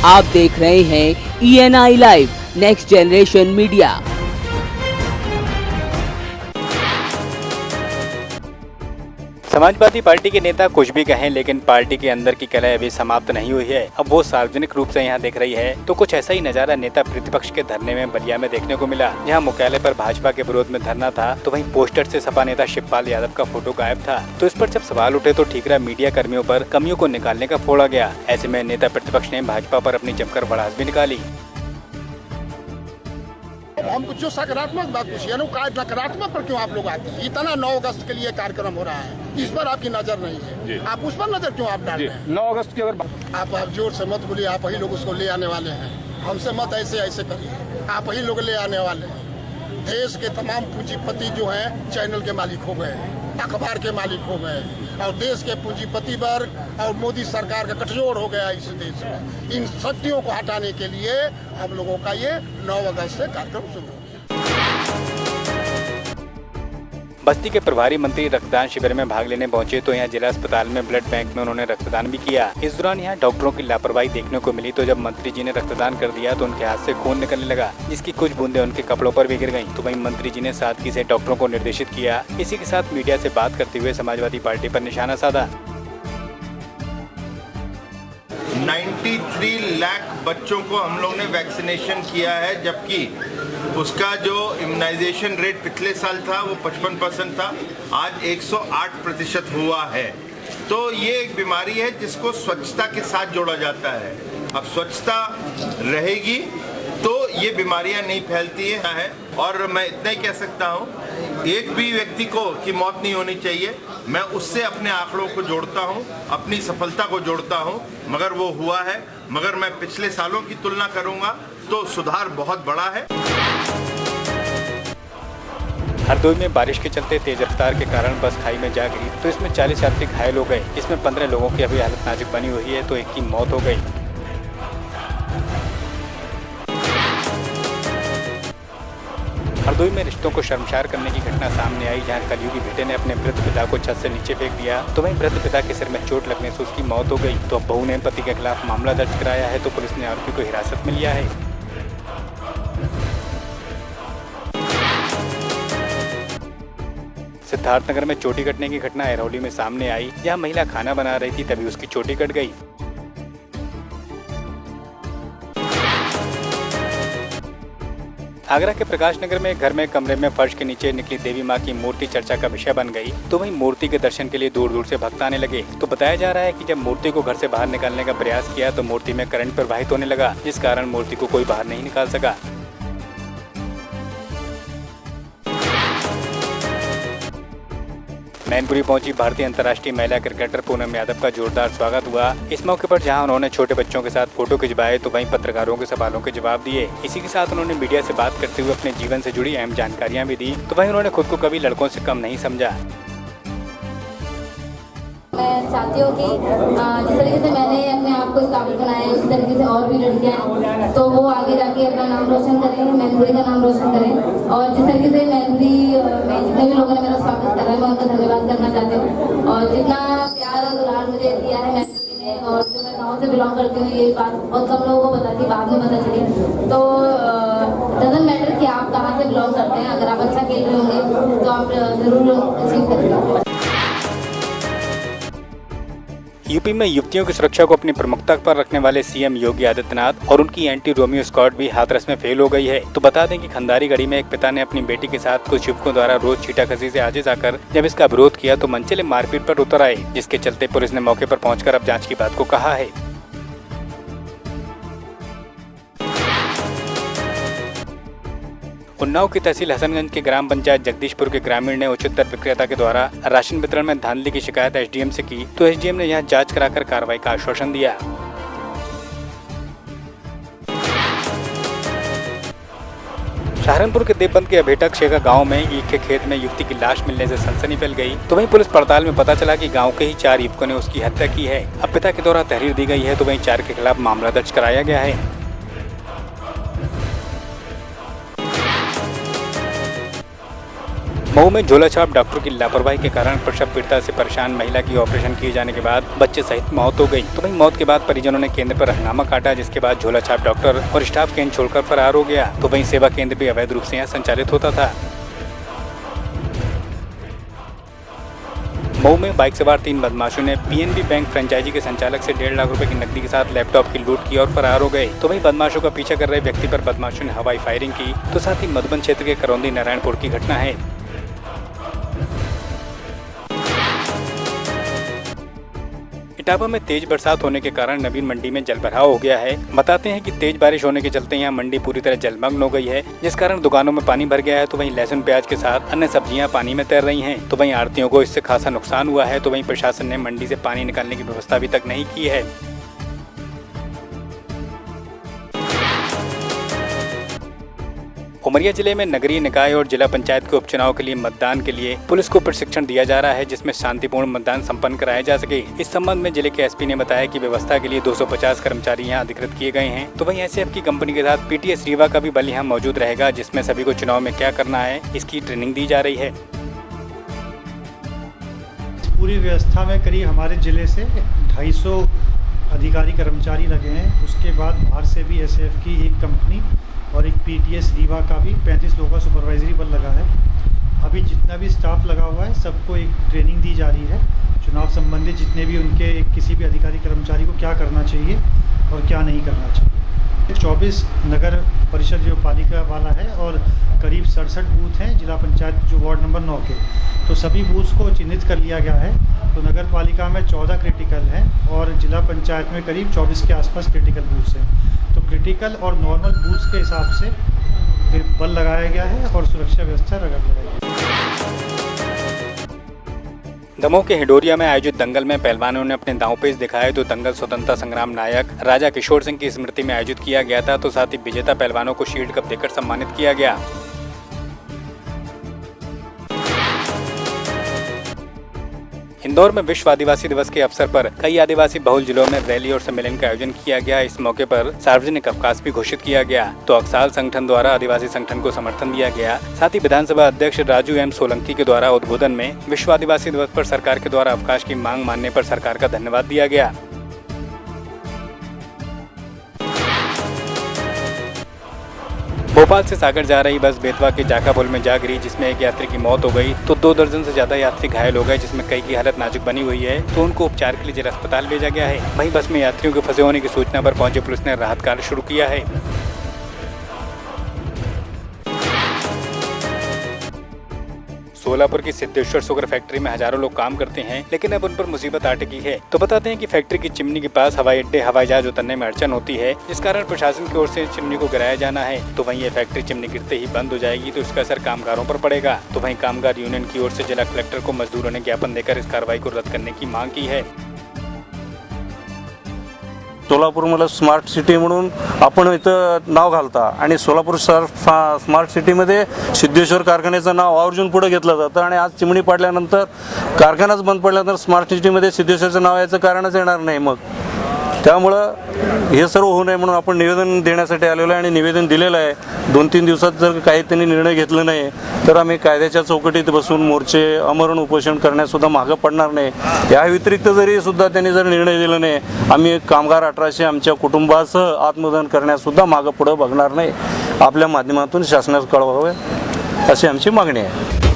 आप देख रहे हैं ENI live next generation media. Samajwadi party के नेता कुछ भी कहें, लेकिन पार्टी के अंदर की कलह अभी समाप्त नहीं हुई है। अब वो सार्वजनिक रूप से यहाँ दिख रही है। तो कुछ ऐसा ही नजारा नेता प्रतिपक्ष के धरने में बलिया में देखने को मिला, जहाँ मुख्यालय पर भाजपा के विरोध में धरना था, तो वहीं पोस्टर से सपा नेता शिवपाल यादव का फोटो गायब था। तो इस पर जब सवाल उठे तो ठीकरा मीडिया कर्मियों पर कमियों को निकालने का फोड़ा गया। ऐसे में नेता प्रतिपक्ष ने भाजपा पर अपनी जमकर भड़ास भी निकाली। हम जो सकारात्मक बात पूछिए ना, नकारात्मक पर क्यों आप लोग आते हैं? इतना 9 अगस्त के लिए कार्यक्रम हो रहा है, इस पर आपकी नजर नहीं है। आप उस पर नजर क्यों आप डाल रहे हैं? 9 अगस्त की अगर आप जोर से मत बोलिए, आप ही लोग उसको ले आने वाले हैं। हमसे मत ऐसे करिए, आप ही लोग ले आने वाले हैं। देश के तमाम पूंजीपति जो हैं चैनल के मालिक हो गए, अखबार के मालिक हो गए, और देश के पूंजीपति वर्ग और मोदी सरकार का गठजोड़ हो गया इस देश में। इन शक्तियों को हटाने के लिए हम लोगों का ये 9 अगस्त से कार्यक्रम शुरू हो गया। बस्ती के प्रभारी मंत्री रक्तदान शिविर में भाग लेने पहुंचे तो यहाँ जिला अस्पताल में ब्लड बैंक में उन्होंने रक्तदान भी किया। इस दौरान यहाँ डॉक्टरों की लापरवाही देखने को मिली। तो जब मंत्री जी ने रक्तदान कर दिया तो उनके हाथ से खून निकलने लगा, जिसकी कुछ बूंदें उनके कपड़ों पर भी गिर गईं। तो वहीं मंत्री जी ने सादगी से डॉक्टरों को निर्देशित किया। इसी के साथ मीडिया से बात करते हुए समाजवादी पार्टी पर निशाना साधा। 93 लाख बच्चों को हम लोग ने वैक्सीनेशन किया है, जबकि उसका जो इम्यूनाइजेशन रेट पिछले साल था वो 55% था, आज 108% हुआ है। तो ये एक बीमारी है जिसको स्वच्छता के साथ जोड़ा जाता है। अब स्वच्छता रहेगी तो ये बीमारियां नहीं फैलती है। और मैं इतना ही कह सकता हूँ, एक भी व्यक्ति को की मौत नहीं होनी चाहिए। मैं उससे अपने आंकड़ों को जोड़ता हूँ, अपनी सफलता को जोड़ता हूँ, मगर वो हुआ है। मगर मैं पिछले सालों की तुलना करूँगा तो सुधार बहुत बड़ा है। हरदोई में बारिश के चलते तेज रफ्तार के कारण बस खाई में जा गिरी, तो इसमें 40 यात्री घायल हो गए। इसमें 15 लोगों की अभी हालत नाजुक बनी हुई है, तो एक की मौत हो गई। हरदोई में रिश्तों को शर्मसार करने की घटना सामने आई, जहां कलयुगी बेटे ने अपने वृद्ध पिता को छत से नीचे फेंक दिया। तो वहीं वृद्ध पिता के सिर में चोट लगने से उसकी मौत हो गई। तो अब बहू ने पति के खिलाफ मामला दर्ज कराया है, तो पुलिस ने आरोपी को हिरासत में लिया है। सिद्धार्थनगर में चोटी कटने की घटना एरौली में सामने आई, जहां महिला खाना बना रही थी, तभी उसकी चोटी कट गई। आगरा के प्रकाश नगर में घर में कमरे में फर्श के नीचे निकली देवी मां की मूर्ति चर्चा का विषय बन गई। तो वहीं मूर्ति के दर्शन के लिए दूर दूर से भक्त आने लगे। तो बताया जा रहा है कि जब मूर्ति को घर से बाहर निकालने का प्रयास किया तो मूर्ति में करंट प्रवाहित होने लगा, जिस कारण मूर्ति को कोई बाहर नहीं निकाल सका। मैनपुरी पहुंची भारतीय अंतर्राष्ट्रीय महिला क्रिकेटर पूनम यादव का जोरदार स्वागत हुआ। इस मौके पर जहां उन्होंने छोटे बच्चों के साथ फोटो खिंचवाए, तो वहीं पत्रकारों के सवालों के जवाब दिए। इसी के साथ उन्होंने मीडिया से बात करते हुए अपने जीवन से जुड़ी अहम जानकारियां भी दी। तो वहीं उन्होंने खुद को कभी लड़कों से कम नहीं समझा। मैं चाहती हूँ कि जिस तरीके से मैंने अपने आप को इस काबिल बनाया है, उसी तरीके से और भी लड़कियाँ तो वो आगे जाके अपना नाम रोशन करें, मैनपुरी का नाम रोशन करें। और जिस तरीके से मैनपुरी में जितने भी लोगों ने मेरा स्वागत करा है, मैं उनका धन्यवाद करना चाहती हूँ। और जितना प्यार और दुलार मुझे दिया है मैनपुरी ने, और जो मैं गाँव से बिलोंग करती हूँ, ये बात बहुत कम लोगों को पता थी, बाद में पता चली। तो डजंट मैटर कि आप कहाँ से बिलोंग करते हैं, अगर आप अच्छा खेल रहे होंगे तो आप जरूर अचीव करेंगे। यूपी में युवतियों की सुरक्षा को अपनी प्रमुखता पर रखने वाले सीएम योगी आदित्यनाथ और उनकी एंटी रोमियो स्क्वाड भी हाथरस में फेल हो गई है। तो बता दें कि खंडारी गढ़ी में एक पिता ने अपनी बेटी के साथ कुछ युवकों द्वारा रोज छींटाकशी से आजिज आकर जब इसका विरोध किया तो मनचले मारपीट पर उतर आए, जिसके चलते पुलिस ने मौके पर पहुंचकर अब जांच की बात को कहा है। उन्नाव की तहसील हसनगंज के ग्राम पंचायत जगदीशपुर के ग्रामीण ने उच्चतर विक्रेता के द्वारा राशन वितरण में धांधली की शिकायत एसडीएम से की। तो एसडीएम ने यहां जांच कराकर कार्रवाई का आश्वासन दिया। सहारनपुर के देवबंद के अभेटक शेखा गांव में ईख के खेत में युवती की लाश मिलने से सनसनी फैल गई। तो वहीं पुलिस पड़ताल में पता चला कि गांव के ही 4 युवकों ने उसकी हत्या की है। अब पिता के द्वारा तहरीर दी गई है, तो वहीं 4 के खिलाफ मामला दर्ज कराया गया है। मऊ में झोला छाप डॉक्टर की लापरवाही के कारण प्रसव पीड़िता से परेशान महिला की ऑपरेशन किए जाने के बाद बच्चे सहित मौत हो गई। तो वहीं मौत के बाद परिजनों ने केंद्र पर हंगामा काटा, जिसके बाद झोला छाप डॉक्टर और स्टाफ केंद्र छोड़कर फरार हो गया। तो वहीं सेवा केंद्र भी अवैध रूप से यहाँ संचालित होता था। मऊ में बाइक सवार 3 बदमाशों ने पीएनबी बैंक फ्रेंचाइजी के संचालक से 1.5 लाख रुपए की नकदी के साथ लैपटॉप की लूट की और फरार हो गए। तो वहीं बदमाशों का पीछा कर रहे व्यक्ति पर बदमाशों ने हवाई फायरिंग की। तो साथ ही मधुबन क्षेत्र के करौंदी नारायणपुर की घटना है। इटावा में तेज बरसात होने के कारण नवीन मंडी में जलभराव हो गया है। बताते हैं कि तेज बारिश होने के चलते यहाँ मंडी पूरी तरह जलमग्न हो गई है, जिस कारण दुकानों में पानी भर गया है। तो वहीं लहसुन प्याज के साथ अन्य सब्जियां पानी में तैर रही हैं। तो वहीं आड़तियों को इससे खासा नुकसान हुआ है। तो वहीं प्रशासन ने मंडी से पानी निकालने की व्यवस्था अभी तक नहीं की है। उमरिया जिले में नगरीय निकाय और जिला पंचायत के उपचुनाव के लिए मतदान के लिए पुलिस को प्रशिक्षण दिया जा रहा है, जिसमें शांतिपूर्ण मतदान संपन्न कराया जा सके। इस संबंध में जिले के एसपी ने बताया कि व्यवस्था के लिए 250 कर्मचारी यहां अधिकृत किए गए हैं। तो वहीं एसएफ की कंपनी के साथ पीटीएस रीवा का भी बल यहां मौजूद रहेगा, जिसमें सभी को चुनाव में क्या करना है इसकी ट्रेनिंग दी जा रही है। पूरी व्यवस्था में करीब हमारे जिले से 250 अधिकारी कर्मचारी लगे हैं। उसके बाद बाहर से भी एसएफ की एक कंपनी और एक पीटीएस रीवा का भी 35 लोगों का सुपरवाइजरी बल लगा है। अभी जितना भी स्टाफ लगा हुआ है सबको एक ट्रेनिंग दी जा रही है चुनाव संबंधी, जितने भी उनके किसी भी अधिकारी कर्मचारी को क्या करना चाहिए और क्या नहीं करना चाहिए। 24 नगर परिषद जो पालिका वाला है और करीब 67 बूथ हैं जिला पंचायत जो वार्ड नंबर 9 के, तो सभी बूथ्स को चिन्हित कर लिया गया है। तो नगर पालिका में 14 क्रिटिकल हैं और जिला पंचायत में करीब 24 के आसपास क्रिटिकल बूथ्स हैं। तो क्रिटिकल और नॉर्मल बूथ्स के हिसाब से फिर बल लगाया गया है और सुरक्षा व्यवस्था रगड़ लगाई गई है। दमोह के हिडोरिया में आयोजित दंगल में पहलवानों ने अपने दांवपेच दिखाए। तो दंगल स्वतंत्रता संग्राम नायक राजा किशोर सिंह की स्मृति में आयोजित किया गया था। तो साथ ही विजेता पहलवानों को शील्ड कप देकर सम्मानित किया गया। इंदौर में विश्व आदिवासी दिवस के अवसर पर कई आदिवासी बहुल जिलों में रैली और सम्मेलन का आयोजन किया गया। इस मौके पर सार्वजनिक अवकाश भी घोषित किया गया। तो अक्साल संगठन द्वारा आदिवासी संगठन को समर्थन दिया गया। साथ ही विधानसभा अध्यक्ष राजू एम सोलंकी के द्वारा उद्बोधन में विश्व आदिवासी दिवस पर सरकार के द्वारा अवकाश की मांग मानने पर सरकार का धन्यवाद दिया गया। भोपाल से सागर जा रही बस बेतवा के जाखा पुल में जा गिरी, जिसमें एक यात्री की मौत हो गई। तो 2 दर्जन से ज्यादा यात्री घायल हो गए, जिसमें कई की हालत नाजुक बनी हुई है। तो उनको उपचार के लिए जिला अस्पताल भेजा गया है। वहीं बस में यात्रियों के फंसे होने की सूचना पर पहुंची पुलिस ने राहत कार्य शुरू किया है। सोलापुर की सिद्धेश्वर शुगर फैक्ट्री में हजारों लोग काम करते हैं, लेकिन अब उन पर मुसीबत आ टिकी है। तो बताते हैं कि फैक्ट्री की चिमनी के पास हवाई अड्डे हवाई जहाज उतरने में अड़चन होती है, जिस कारण प्रशासन की ओर से चिमनी को गिराया जाना है। तो वहीं ये फैक्ट्री चिमनी गिरते ही बंद हो जाएगी, तो इसका असर कामगारों पर पड़ेगा। तो वहीं कामगार यूनियन की ओर से जिला कलेक्टर को मजदूरों ने ज्ञापन देकर इस कार्रवाई को रद्द करने की मांग की है। सोलापूर मला स्मार्ट सिटी म्हणून आपण इथं नाव घालता आणि सोलापूर स्मार्ट सिटीमध्ये सिद्धेश्वर कारखान्याचं नाव आवर्जून पुढे घेतलं जातं आणि आज चिमणी पाडल्यानंतर कारखानाच बंद पडल्यानंतर स्मार्ट सिटीमध्ये सिद्धेश्वरचं नाव याचं कारणच येणार नाही। मग त्यामुळं हे सर्व होऊ नये म्हणून आपण निवेदन देण्यासाठी आलेलो आहे आणि निवेदन दिलेलं आहे। 2-3 दिवसात जर काही त्यांनी निर्णय घेतला नाही तर आम्ही कायद्याच्या चौकटीत बसून मोर्चे आमरण उपोषण करण्यासुद्धा मागं पडणार नाही। या व्यतिरिक्त जरी सुद्धा त्यांनी जर निर्णय दिला नाही, आम्ही कामगार 1800 आमच्या कुटुंबासह आत्मदहन करण्यासुद्धा मागं पुढं बघणार नाही। आपल्या माध्यमातून शासनास कळवावे अशी आमची मागणी आहे।